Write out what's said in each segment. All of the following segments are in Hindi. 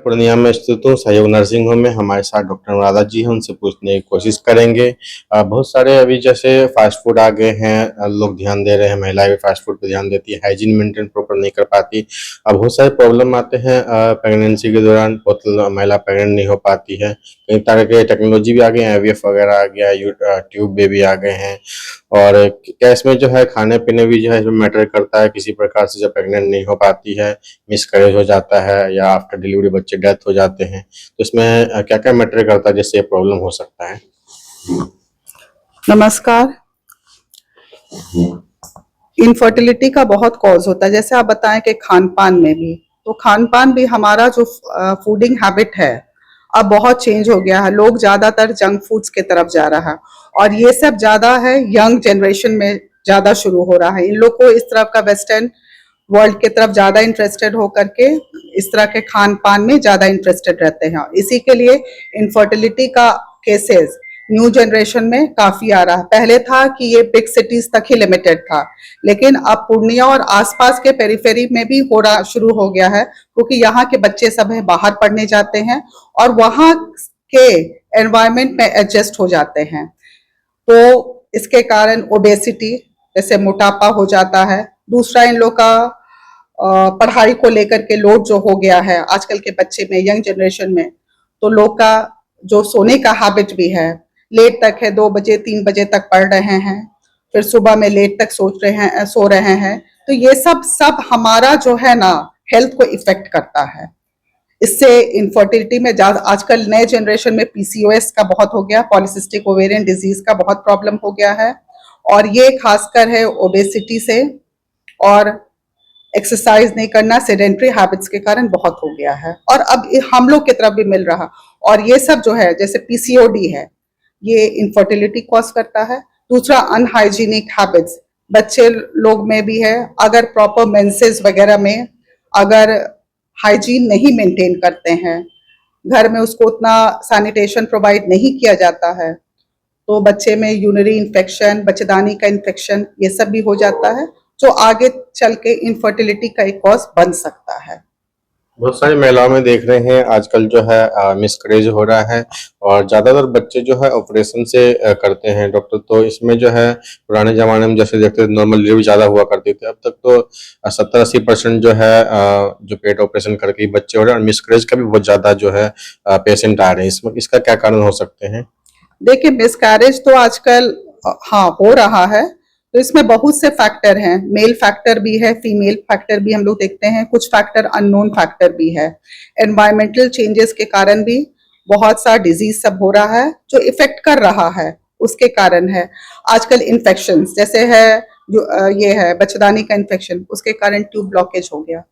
पूर्णिया में स्थित हूँ सहयोग नर्सिंग होम में हमारे साथ डॉक्टर अनुराधा जी हैं, उनसे पूछने की कोशिश करेंगे। बहुत सारे अभी जैसे फास्ट फूड आ गए हैं, लोग ध्यान दे रहे हैं, महिलाएं भी फास्ट फूड पे ध्यान देती है, हाइजीन मेंटेन प्रॉपर नहीं कर पाती। अब बहुत सारे प्रॉब्लम आते हैं प्रेगनेंसी के दौरान, बहुत महिला प्रेग्नेंट नहीं हो पाती है। कई तरह के टेक्नोलॉजी भी आ गए हैं, IVF वगैरह आ गया, ट्यूब बेबी आ गए हैं। और क्या इसमें जो है खाने पीने भी जो है इसमें मैटर करता है, किसी प्रकार से जब प्रेग्नेंट नहीं हो पाती है, मिसकैरेज हो जाता है या आफ्टर डिलीवरी बच्चे डेथ हो जाते हैं, तो इसमें क्या क्या मैटर करता है जिससे ये प्रॉब्लम हो सकता है। नमस्कार। इनफर्टिलिटी का बहुत कॉज होता है, जैसे आप बताएं कि खान पान में भी, तो खान पान भी हमारा जो फूडिंग हैबिट है अब बहुत चेंज हो गया है। लोग ज्यादातर जंक फूड्स की तरफ जा रहा है और ये सब ज्यादा है यंग जनरेशन में ज्यादा शुरू हो रहा है। इन लोग को इस तरफ का वेस्टर्न वर्ल्ड की तरफ ज्यादा इंटरेस्टेड होकर के इस तरह के खान पान में ज्यादा इंटरेस्टेड रहते हैं। इसी के लिए इनफर्टिलिटी का केसेस न्यू जनरेशन में काफी आ रहा है। पहले था कि ये बिग सिटीज तक ही लिमिटेड था, लेकिन अब पूर्णिया और आसपास के पेरिफेरी में भी हो रहा शुरू हो गया है, क्योंकि यहाँ के बच्चे सब है बाहर पढ़ने जाते हैं और वहाँ के एनवायरमेंट में एडजस्ट हो जाते हैं। तो इसके कारण ओबेसिटी जैसे मोटापा हो जाता है। दूसरा इन लोग का पढ़ाई को लेकर के लोड जो हो गया है आजकल के बच्चे में, यंग जनरेशन में, तो लोग का जो सोने का हैबिट भी है, लेट तक है, 2 बजे 3 बजे तक पढ़ रहे हैं, फिर सुबह में लेट तक सो रहे हैं। तो ये सब हमारा जो है ना हेल्थ को इफेक्ट करता है। इससे इनफर्टिलिटी में आजकल नए जनरेशन में PCOS का बहुत हो गया, पॉलिसिस्टिक ओवेरियन डिजीज का बहुत प्रॉब्लम हो गया है, और ये खासकर है ओबेसिटी से और एक्सरसाइज नहीं करना, सेडेंट्री हैबिट्स के कारण बहुत हो गया है। और अब हम लोग की तरफ भी मिल रहा, और ये सब जो है जैसे PCOD है, ये इनफर्टिलिटी कॉज करता है। दूसरा अनहाइजीनिक हैबिट्स बच्चे लोग में भी है। अगर प्रॉपर मेंसेस वगैरह में अगर हाइजीन नहीं मेंटेन करते हैं, घर में उसको उतना सैनिटेशन प्रोवाइड नहीं किया जाता है, तो बच्चे में यूरिनरी इन्फेक्शन, बच्चेदानी का इन्फेक्शन, ये सब भी हो जाता है, जो आगे चल के इनफर्टिलिटी का एक कॉज बन सकता है। बहुत सारी महिलाओं में देख रहे हैं आजकल जो है मिसकैरेज हो रहा है, और ज्यादातर बच्चे जो है ऑपरेशन से करते हैं डॉक्टर। तो इसमें जो है पुराने जमाने में जैसे देखते थे नॉर्मल डिलीवरी ज्यादा हुआ करती थी, अब तक तो 70-80% जो है जो पेट ऑपरेशन करके ही बच्चे हो रहे हैं, और मिसकैरेज का भी बहुत ज्यादा जो है पेशेंट आ रहे हैं। इसमें इसका क्या कारण हो सकते हैं। देखिए, मिसकैरेज तो आजकल हाँ हो रहा है, तो इसमें बहुत से फैक्टर हैं। मेल फैक्टर भी है, फीमेल फैक्टर भी हम लोग देखते हैं, कुछ फैक्टर अननोन फैक्टर भी है। एनवायरमेंटल चेंजेस के कारण भी बहुत सा डिजीज सब हो रहा है जो इफेक्ट कर रहा है, उसके कारण है। आजकल इन्फेक्शंस जैसे है जो ये है बच्चेदानी का इन्फेक्शन, उसके कारण ट्यूब ब्लॉकेज हो गया,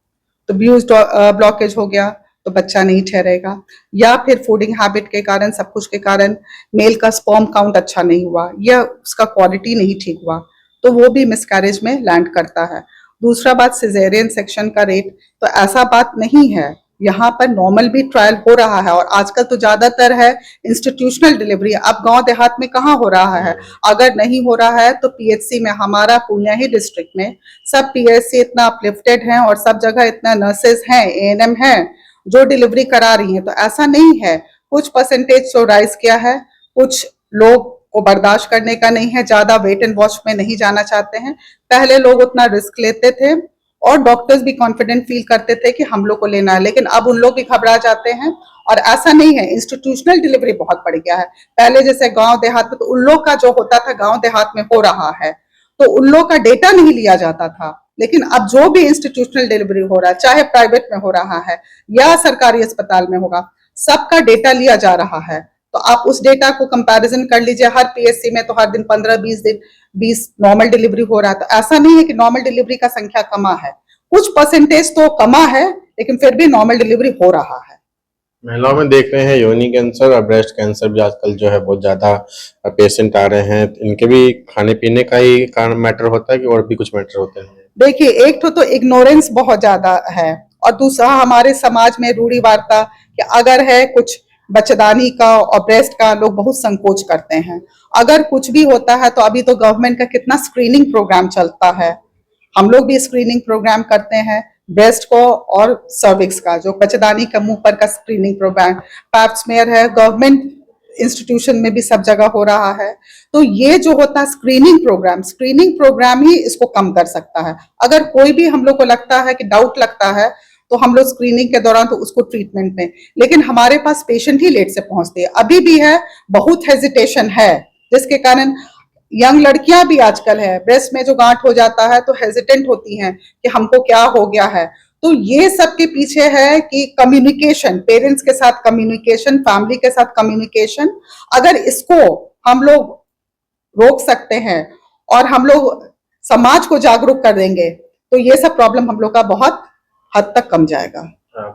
तो ब्यूज ब्लॉकेज हो गया तो बच्चा नहीं ठहरेगा। या फिर फूडिंग हैबिट के कारण, सब कुछ के कारण मेल का स्पर्म काउंट अच्छा नहीं हुआ या उसका क्वालिटी नहीं ठीक हुआ, तो वो भी मिसकैरेज में लैंड करता है। दूसरा बात सिजेरियन सेक्शन का रेट, तो ऐसा बात नहीं है, यहाँ पर नॉर्मल भी ट्रायल हो रहा है, और आजकल तो ज्यादातर है इंस्टीट्यूशनल डिलीवरी। अब गांव देहात में कहाँ हो रहा है, अगर नहीं हो रहा है तो PHC में, हमारा पूर्णिया ही डिस्ट्रिक्ट में सब PHC इतना अपलिफ्टेड है और सब जगह इतना नर्सेज हैं, ANM हैं जो डिलीवरी करा रही हैं। तो ऐसा नहीं है, कुछ परसेंटेज तो राइज किया है, कुछ लोग को बर्दाश्त करने का नहीं है, ज्यादा वेट एंड वॉच में नहीं जाना चाहते हैं। पहले लोग उतना रिस्क लेते थे और डॉक्टर्स भी कॉन्फिडेंट फील करते थे कि हम लोग को लेना है, लेकिन अब उन लोग भी घबरा जाते हैं। और ऐसा नहीं है, इंस्टीट्यूशनल डिलीवरी बहुत बढ़ गया है। पहले जैसे गांव देहात में, तो उन लोग का जो होता था गांव देहात में हो रहा है, तो उन लोग का डेटा नहीं लिया जाता था। लेकिन अब जो भी इंस्टीट्यूशनल डिलीवरी हो रहा है, चाहे प्राइवेट में हो रहा है या सरकारी अस्पताल में होगा, सबका डेटा लिया जा रहा है। तो आप उस डेटा को कंपैरिजन कर लीजिए, हर PHC में तो हर दिन 15-20 नॉर्मल डिलीवरी हो रहा है। तो ऐसा नहीं है कि नॉर्मल डिलीवरी का संख्या कमा है, कुछ परसेंटेज तो कमा है, लेकिन फिर भी नॉर्मल डिलीवरी हो रहा है। महिलाओं में देख रहे हैं योनि कैंसर और ब्रेस्ट कैंसर भी आजकल जो है बहुत ज्यादा पेशेंट आ रहे हैं। इनके भी खाने पीने का ही कारण मैटर होता है कि और भी कुछ मैटर होते हैं। देखिए, एक तो इग्नोरेंस बहुत ज्यादा है, और दूसरा हमारे समाज में रूढ़िवादिता कि अगर है कुछ बच्चेदानी का और ब्रेस्ट का, लोग बहुत संकोच करते हैं। अगर कुछ भी होता है तो अभी तो गवर्नमेंट का कितना स्क्रीनिंग प्रोग्राम चलता है, हम लोग भी स्क्रीनिंग प्रोग्राम करते हैं, ब्रेस्ट को और सर्विक्स का, जो बच्चेदानी के मुंह पर का स्क्रीनिंग प्रोग्राम पैप्समेयर है, गवर्नमेंट इंस्टीट्यूशन में भी सब जगह हो रहा है। तो ये जो होता है स्क्रीनिंग प्रोग्राम ही इसको कम कर सकता है। अगर कोई भी हम लोग को लगता है कि डाउट लगता है तो हम लोग स्क्रीनिंग के दौरान तो उसको ट्रीटमेंट में, लेकिन हमारे पास पेशेंट ही लेट से पहुंचते हैं, अभी भी है, बहुत हेजिटेशन है, जिसके कारण यंग लड़कियां भी आजकल है, ब्रेस्ट में जो गांठ हो जाता है तो हेजिटेंट होती हैं कि हमको क्या हो गया है। तो ये सब के पीछे है कि कम्युनिकेशन, पेरेंट्स के साथ कम्युनिकेशन, फैमिली के साथ कम्युनिकेशन, अगर इसको हम लोग रोक सकते हैं और हम लोग समाज को जागरूक कर देंगे तो ये सब प्रॉब्लम हम लोग का बहुत हद तक कम जाएगा।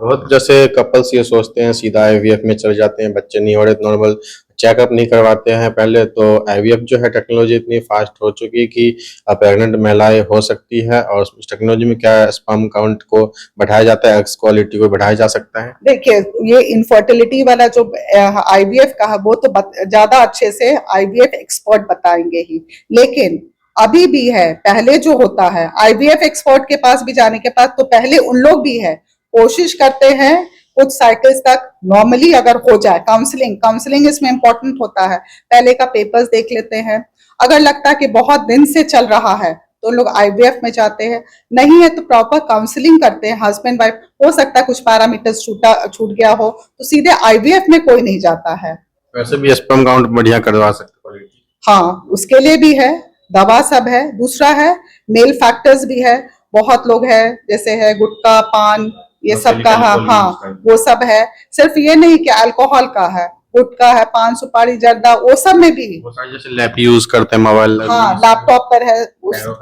बहुत जैसे कपल्स ये सोचते हैं सीधा आईवीएफ में चले जाते हैं, बच्चे नहीं हो रहे, नॉर्मल चेकअप नहीं करवाते हैं पहले। तो आईवीएफ जो है टेक्नोलॉजी इतनी फास्ट हो चुकी है कि प्रेग्नेंट महिलाएं हो सकती है, और इस टेक्नोलॉजी में क्या स्पर्म काउंट को बढ़ाया जाता है, एक्स क्वालिटी को बढ़ाया जा सकता है। देखिए, ये इनफर्टिलिटी वाला जो आईवीएफ का है वो तो ज्यादा अच्छे से आईवीएफ एक्सपर्ट बताएंगे ही, लेकिन अभी भी है, पहले जो होता है आईवीएफ एक्सपर्ट के पास भी जाने के बाद तो पहले उन लोग भी है, कोशिश करते हैं कुछ साइकिल्स तक नॉर्मली अगर हो जाए, काउंसलिंग इसमें इंपॉर्टेंट होता है, पहले का पेपर्स देख लेते हैं, अगर लगता है कि बहुत दिन से चल रहा है तो लोग आईवीएफ में जाते हैं, नहीं है तो प्रॉपर काउंसलिंग करते हैं हस्बैंड वाइफ, हो सकता है कुछ पैरामीटर्स छूट गया हो तो सीधे आईवीएफ में कोई नहीं जाता है। वैसे भी स्पर्म काउंट बढ़िया करवा सकते हैं। हाँ, उसके लिए भी है, दवा सब है, दूसरा है मेल फैक्टर्स भी है, बहुत लोग है जैसे है गुटखा पान ये सब का, हाँ वो सब है, सिर्फ ये नहीं कि अल्कोहल का है, गुटखा है, पान सुपारी जर्दा, वो सब में भी, जैसे लैप यूज करते हैं मोबाइल, हाँ लैपटॉप पर है,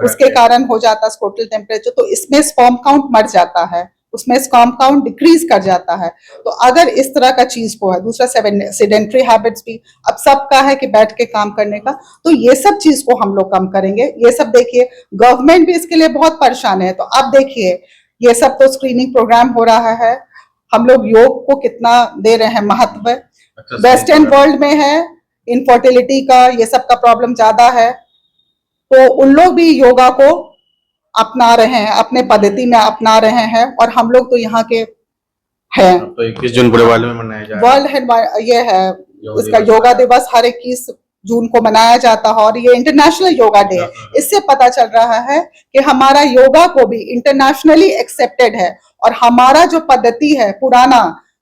उसके कारण हो जाता है स्क्रोटल टेम्परेचर, तो इसमें स्पर्म काउंट मर जाता है, उसमें स्पर्म काउंट डिक्रीज कर जाता है। तो अगर इस तरह का चीज को है, दूसरा सेडेंट्री हैबिट्स भी अब सबका है कि बैठ के काम करने का, तो ये सब चीज को हम लोग कम करेंगे। ये सब देखिए गवर्नमेंट भी इसके लिए बहुत परेशान है, तो अब देखिए ये सब तो स्क्रीनिंग प्रोग्राम हो रहा है, हम लोग योग को कितना दे रहे हैं महत्व, वेस्टर्न वर्ल्ड में है इनफर्टिलिटी का ये सब का प्रॉब्लम ज्यादा है, तो उन लोग भी योगा को अपना रहे हैं, अपने पद्धति में अपना रहे हैं, और हम लोग तो यहाँ के हैं। तो 21 जून पूरे वर्ल्ड में मनाया जा रहा है, वर्ल्ड ये है, इसका योगा दिवस हर 21 जून को मनाया जाता है, और ये इंटरनेशनल योगा डे, इससे पता चल रहा है कि हमारा योगा को भी इंटरनेशनली एक्सेप्टेड है, और हमारा जो पद्धति है पुराना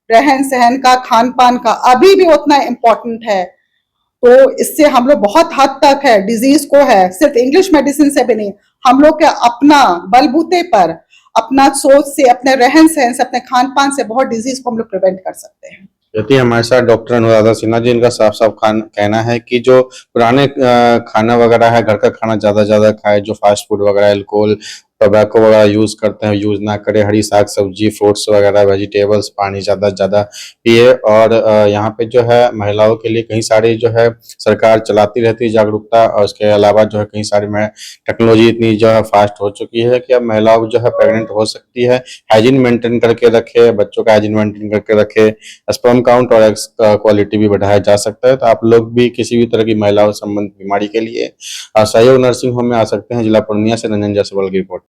रहन सहन का, खान पान का, अभी भी उतना इम्पोर्टेंट है। तो इससे हम लोग बहुत हद तक है डिजीज को है, सिर्फ इंग्लिश मेडिसिन से भी नहीं, हम लोग के अपना बलबूते पर, अपना सोच से, अपने रहन सहन से, अपने खान पान से बहुत डिजीज को हम लोग प्रिवेंट कर सकते हैं। यदि हमारे साथ डॉक्टर अनुराधा सिन्हा जी, इनका साफ साफ कहना है कि जो पुराने खाना वगैरह है, घर का खाना ज्यादा खाए, जो फास्ट फूड वगैरह, अल्कोहल, टोबैको वगैरह यूज करते हैं, यूज ना करें, हरी साग सब्जी, फ्रूट्स वगैरह, वेजिटेबल्स, पानी ज्यादा पिए। और यहाँ पे जो है महिलाओं के लिए कई सारी जो है सरकार चलाती रहती है जागरूकता, और उसके अलावा जो है कई सारी टेक्नोलॉजी इतनी जो है फास्ट हो चुकी है कि अब महिलाओं जो है प्रेग्नेंट हो सकती है। हाइजीन मेंटेन करके रखे, बच्चों का हाइजीन मेंटेन करके रखे, स्पर्म काउंट और एक्स क्वालिटी भी बढ़ाया जा सकता है। तो आप लोग भी किसी भी तरह की महिलाओं संबंधित बीमारी के लिए सहयोग नर्सिंग होम में आ सकते हैं। जिला पूर्णिया से रंजन जायसवाल की रिपोर्ट।